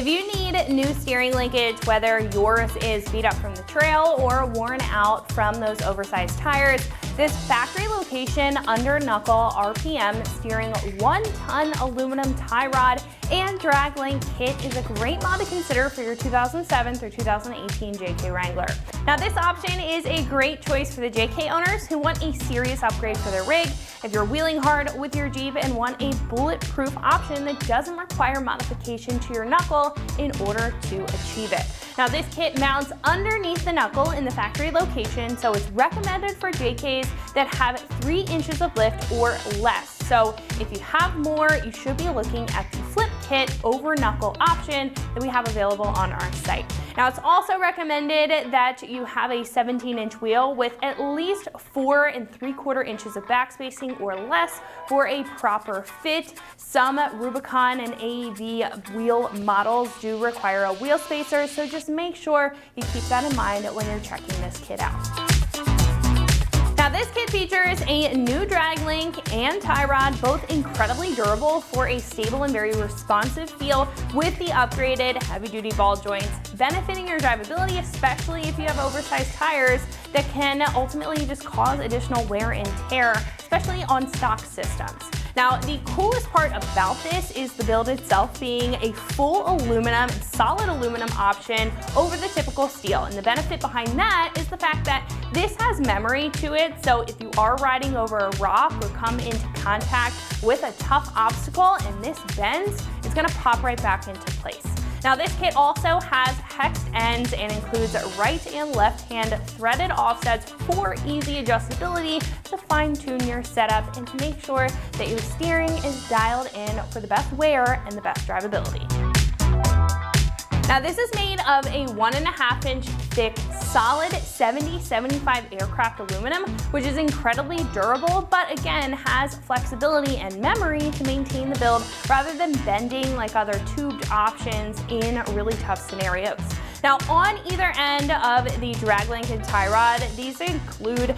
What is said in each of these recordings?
If you need new steering linkage, whether yours is beat up from the trail or worn out from those oversized tires, this factory location under knuckle RPM steering 1-ton aluminum tie rod and drag link kit is a great mod to consider for your 2007 through 2018 JK Wrangler. Now this option is a great choice for the JK owners who want a serious upgrade for their rig, if you're wheeling hard with your Jeep and want a bulletproof option that doesn't require modification to your knuckle in order to achieve it. Now this kit mounts underneath the knuckle in the factory location, so it's recommended for JKs that have 3 inches of lift or less. So if you have more, you should be looking at the flip kit over knuckle option that we have available on our site. Now it's also recommended that you have a 17-inch wheel with at least 4 3/4 inches of back spacing or less for a proper fit. Some Rubicon and AEV wheel models do require a wheel spacer, so just make sure you keep that in mind when you're checking this kit out. Now this kit features a new drag link and tie rod, both incredibly durable for a stable and very responsive feel with the upgraded heavy duty ball joints, benefiting your drivability, especially if you have oversized tires that can ultimately just cause additional wear and tear, especially on stock systems. Now, the coolest part about this is the build itself being a full aluminum, solid aluminum option over the typical steel. And the benefit behind that is the fact that this has memory to it. So if you are riding over a rock or come into contact with a tough obstacle and this bends, it's gonna pop right back into place. Now this kit also has hexed ends and includes right and left hand threaded offsets for easy adjustability to fine tune your setup and to make sure that your steering is dialed in for the best wear and the best drivability. Now this is made of a 1.5-inch thick, solid 70-75 aircraft aluminum, which is incredibly durable, but again has flexibility and memory to maintain the build rather than bending like other tubed options in really tough scenarios. Now on either end of the drag link and tie rod, these include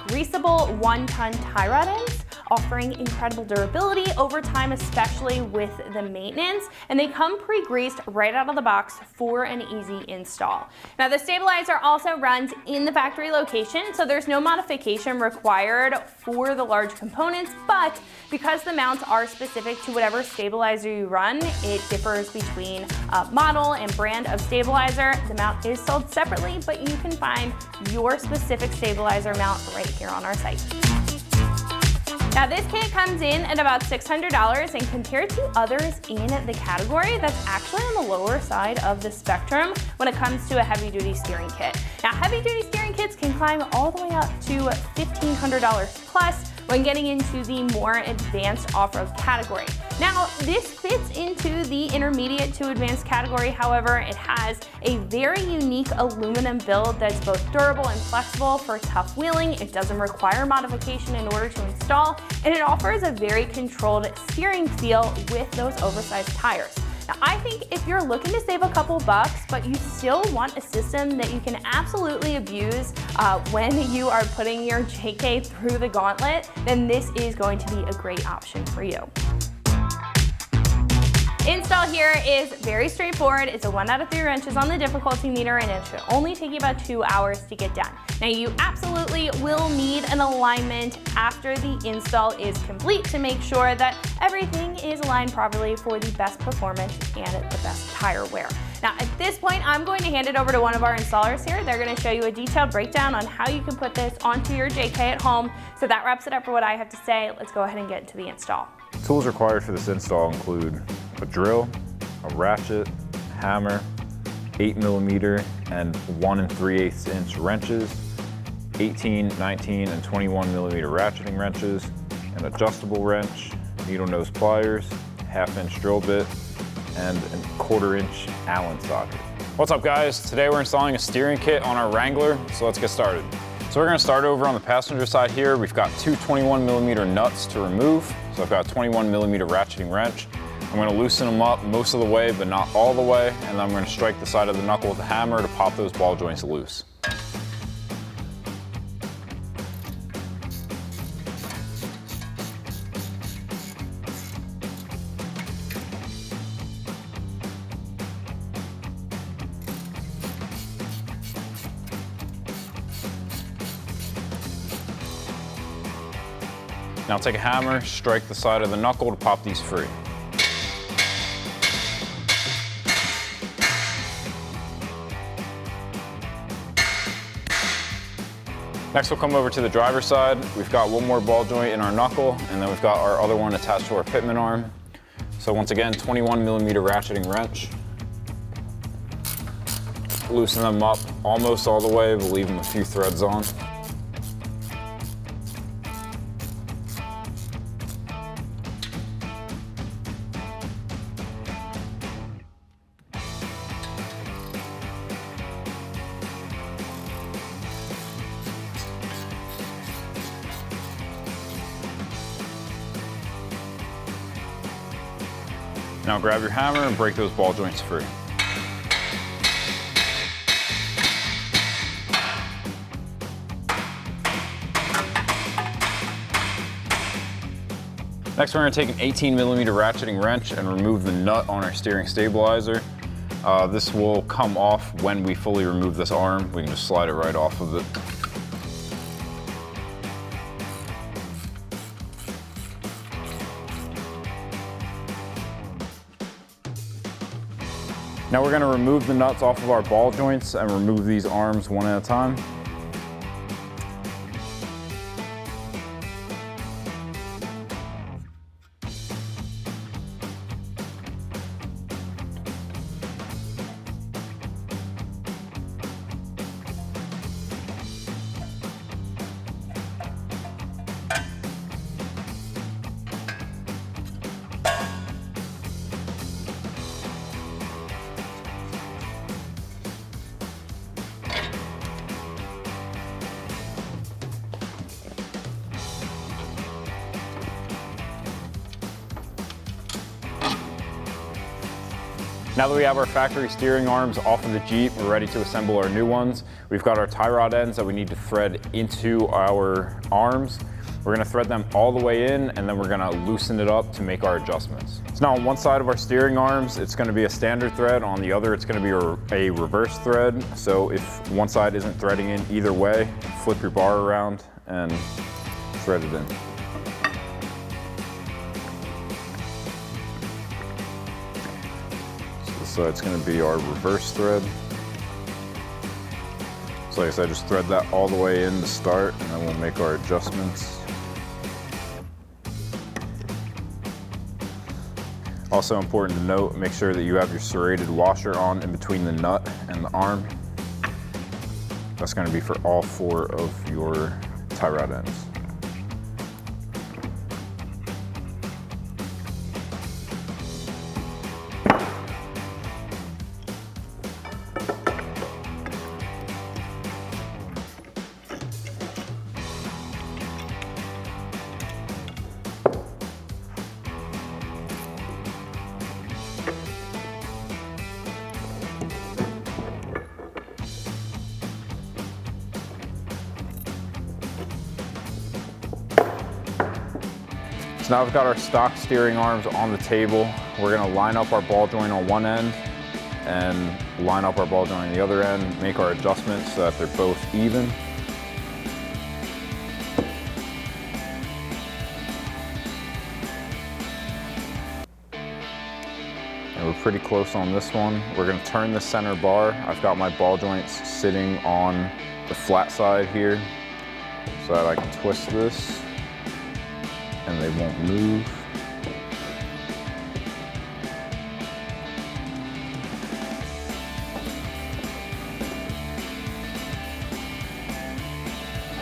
greasable 1-ton tie rod ends, offering incredible durability over time, especially with the maintenance, and they come pre-greased right out of the box for an easy install. Now the stabilizer also runs in the factory location, so there's no modification required for the large components, but because the mounts are specific to whatever stabilizer you run, it differs between model and brand of stabilizer. The mount is sold separately, but you can find your specific stabilizer mount right here on our site. Now this kit comes in at about $600, and compared to others in the category, that's actually on the lower side of the spectrum when it comes to a heavy duty steering kit. Now heavy duty steering kits can climb all the way up to $1,500 plus when getting into the more advanced off-road category. Now, this fits into the intermediate to advanced category. However, it has a very unique aluminum build that's both durable and flexible for tough wheeling. It doesn't require modification in order to install, and it offers a very controlled steering feel with those oversized tires. Now, I think if you're looking to save a couple bucks, but you still want a system that you can absolutely abuse when you are putting your JK through the gauntlet, then this is going to be a great option for you. Install here is very straightforward. It's a 1 out of 3 wrenches on the difficulty meter, and it should only take you about 2 hours to get done. Now you absolutely will need an alignment after the install is complete to make sure that everything is aligned properly for the best performance and the best tire wear. Now at this point, I'm going to hand it over to one of our installers here. They're going to show you a detailed breakdown on how you can put this onto your JK at home. So that wraps it up for what I have to say. Let's go ahead and get into the install. Tools required for this install include a drill, a ratchet, hammer, 8mm and 1 3/8 inch wrenches, 18, 19, and 21mm ratcheting wrenches, an adjustable wrench, needle nose pliers, 1/2 inch drill bit, and a 1/4 inch Allen socket. What's up guys? Today we're installing a steering kit on our Wrangler, so let's get started. So we're going to start over on the passenger side here. We've got 2 21mm nuts to remove. So I've got a 21mm ratcheting wrench. I'm going to loosen them up most of the way, but not all the way, and then I'm going to strike the side of the knuckle with a hammer to pop those ball joints loose. Now take a hammer, strike the side of the knuckle to pop these free. Next we'll come over to the driver's side. We've got one more ball joint in our knuckle, and then we've got our other one attached to our pitman arm. So once again, 21 millimeter ratcheting wrench. Loosen them up almost all the way, but leave them a few threads on. Now grab your hammer and break those ball joints free. Next, we're going to take an 18 millimeter ratcheting wrench and remove the nut on our steering stabilizer. This will come off when we fully remove this arm. We can just slide it right off of it. Now we're going to remove the nuts off of our ball joints and remove these arms one at a time. Now that we have our factory steering arms off of the Jeep, we're ready to assemble our new ones. We've got our tie rod ends that we need to thread into our arms. We're gonna thread them all the way in, and then we're gonna loosen it up to make our adjustments. So now on one side of our steering arms, it's gonna be a standard thread. On the other, it's gonna be a reverse thread. So if one side isn't threading in either way, flip your bar around and thread it in. So it's going to be our reverse thread. So like I said, just thread that all the way in to start, and then we'll make our adjustments. Also important to note, make sure that you have your serrated washer on in between the nut and the arm. That's going to be for all 4 of your tie rod ends. So now we've got our stock steering arms on the table. We're gonna line up our ball joint on one end and line up our ball joint on the other end, make our adjustments so that they're both even. And we're pretty close on this one. We're gonna turn the center bar. I've got my ball joints sitting on the flat side here so that I can twist this and they won't move.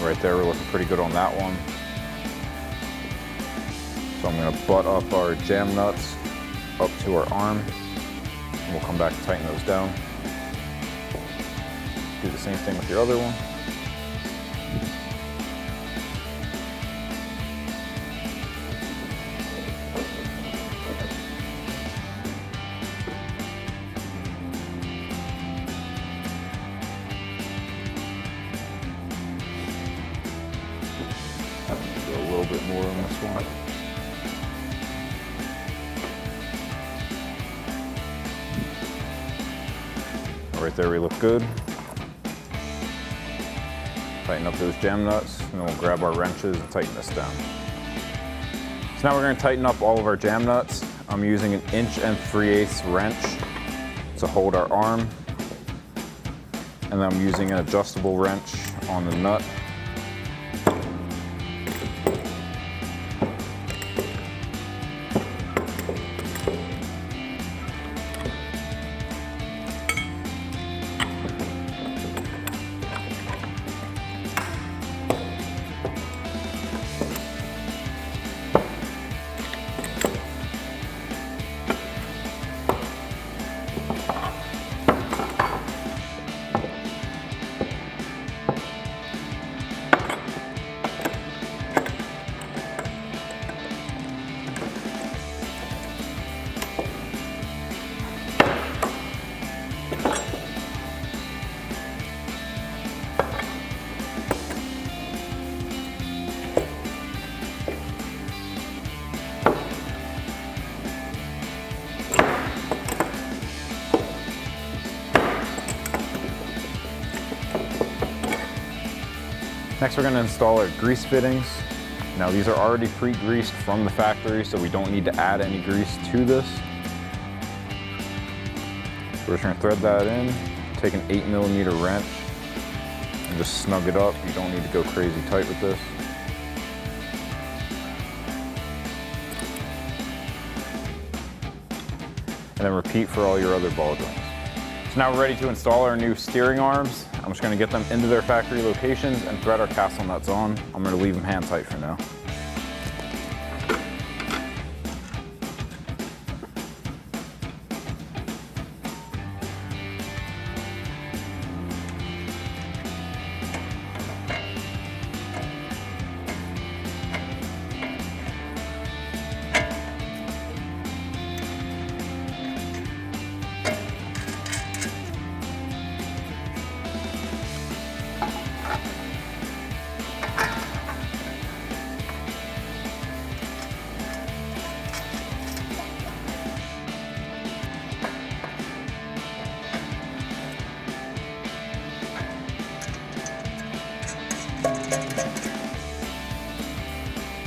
Right there, we're looking pretty good on that one. So I'm gonna butt up our jam nuts up to our arm, and we'll come back and tighten those down. Do the same thing with your other one. A little bit more on this one. Right there, we look good. Tighten up those jam nuts, and then we'll grab our wrenches and tighten this down. So now we're going to tighten up all of our jam nuts. I'm using an 1 3/8" wrench to hold our arm. And then I'm using an adjustable wrench on the nut. Next, we're going to install our grease fittings. Now, these are already pre-greased from the factory, so we don't need to add any grease to this. So we're just going to thread that in, take an 8mm wrench, and just snug it up. You don't need to go crazy tight with this. And then repeat for all your other ball joints. So now we're ready to install our new steering arms. I'm just going to get them into their factory locations and thread our castle nuts on. I'm going to leave them hand tight for now.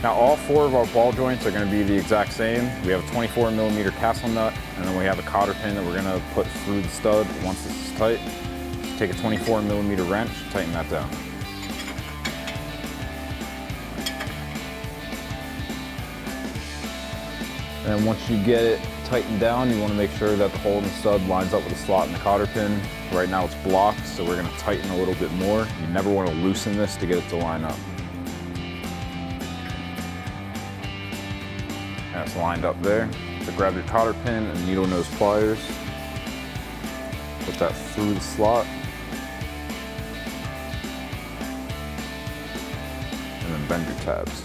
Now all 4 of our ball joints are going to be the exact same. We have a 24mm castle nut, and then we have a cotter pin that we're going to put through the stud once this is tight. So take a 24mm wrench, tighten that down. And then once you get it tightened down, you want to make sure that the hole in the stud lines up with the slot in the cotter pin. Right now it's blocked, so we're going to tighten a little bit more. You never want to loosen this to get it to line up. And it's lined up there. So grab your cotter pin and needle nose pliers. Put that through the slot. And then bend your tabs.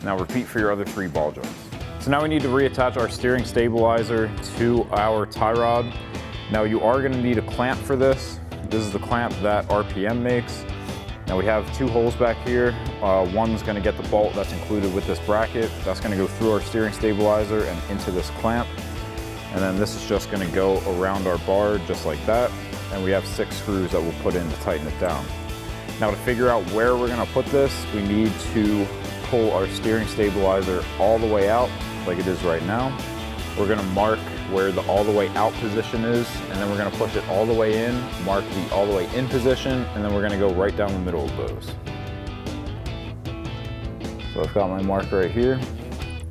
Now repeat for your other 3 ball joints. So now we need to reattach our steering stabilizer to our tie rod. Now you are going to need a clamp for this. This is the clamp that RPM makes. Now we have 2 holes back here. One's going to get the bolt that's included with this bracket. That's going to go through our steering stabilizer and into this clamp. And then this is just going to go around our bar just like that. And we have 6 screws that we'll put in to tighten it down. Now to figure out where we're going to put this, we need to pull our steering stabilizer all the way out like it is right now. We're going to mark where the all the way out position is, and then we're going to push it all the way in, mark the all the way in position, and then we're going to go right down the middle of those. So I've got my mark right here.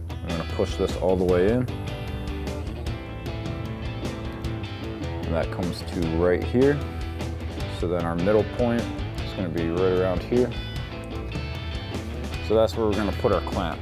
I'm going to push this all the way in. And that comes to right here. So then our middle point is going to be right around here. So that's where we're going to put our clamp.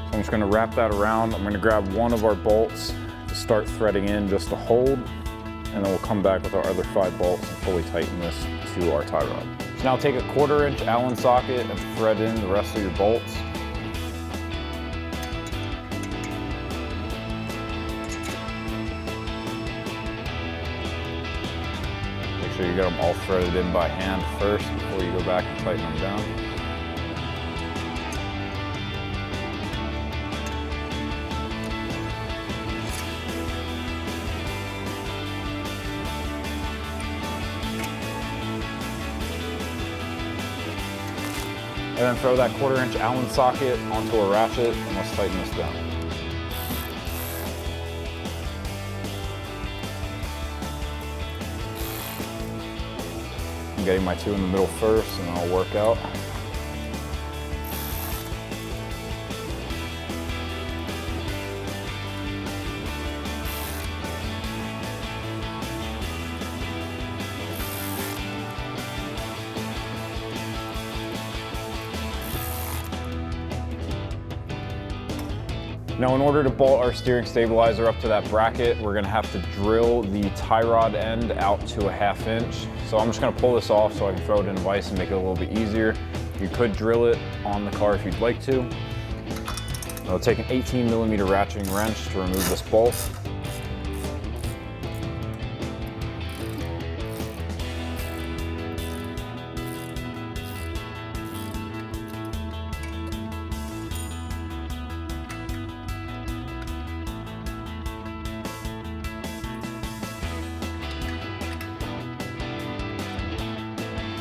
So I'm just going to wrap that around. I'm going to grab one of our bolts to start threading in just to hold, and then we'll come back with our other 5 bolts and fully tighten this to our tie rod. So now take a 1/4" Allen socket and thread in the rest of your bolts. sure you get them all threaded in by hand first before you go back and tighten them down. And then throw that 1/4 inch Allen socket onto a ratchet and let's tighten this down. I'm getting my 2 in the middle first and then I'll work out. Now in order to bolt our steering stabilizer up to that bracket, we're gonna have to drill the tie rod end out to a 1/2 inch. So I'm just gonna pull this off so I can throw it in a vise and make it a little bit easier. You could drill it on the car if you'd like to. I'll take an 18mm ratcheting wrench to remove this bolt.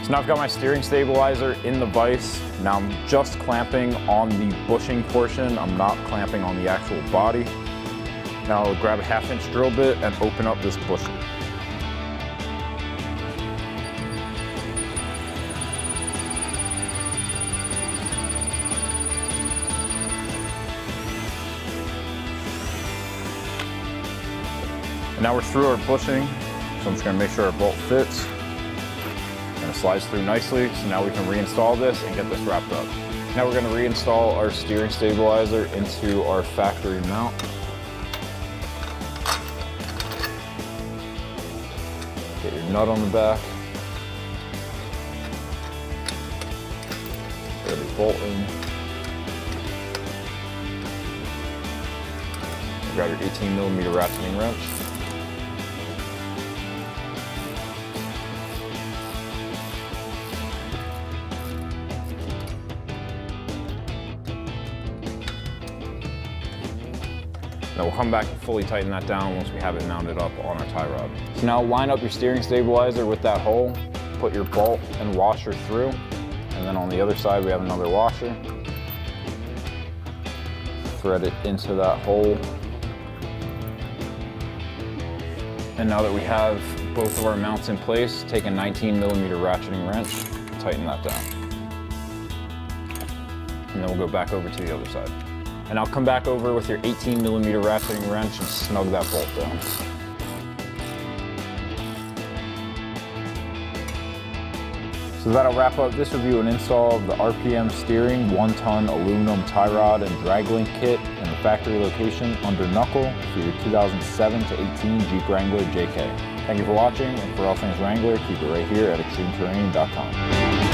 So now I've got my steering stabilizer in the vise. Now I'm just clamping on the bushing portion. I'm not clamping on the actual body. Now I'll grab a 1/2 inch drill bit and open up this bushing. And now we're through our bushing, so I'm just gonna make sure our bolt fits. And it slides through nicely, so now we can reinstall this and get this wrapped up. Now we're gonna reinstall our steering stabilizer into our factory mount. Get your nut on the back. Thread your bolt in. Grab your 18mm ratcheting wrench. Now we'll come back and fully tighten that down once we have it mounted up on our tie rod. So now line up your steering stabilizer with that hole, put your bolt and washer through, and then on the other side we have another washer. Thread it into that hole. And now that we have both of our mounts in place, take a 19mm ratcheting wrench, tighten that down. And then we'll go back over to the other side. And I'll come back over with your 18mm ratcheting wrench and snug that bolt down. So that'll wrap up this review and install of the RPM steering 1-ton aluminum tie rod and drag link kit in the factory location under Knuckle for your 2007 to 18 Jeep Wrangler JK. Thank you for watching, and for all things Wrangler, keep it right here at extremeterrain.com.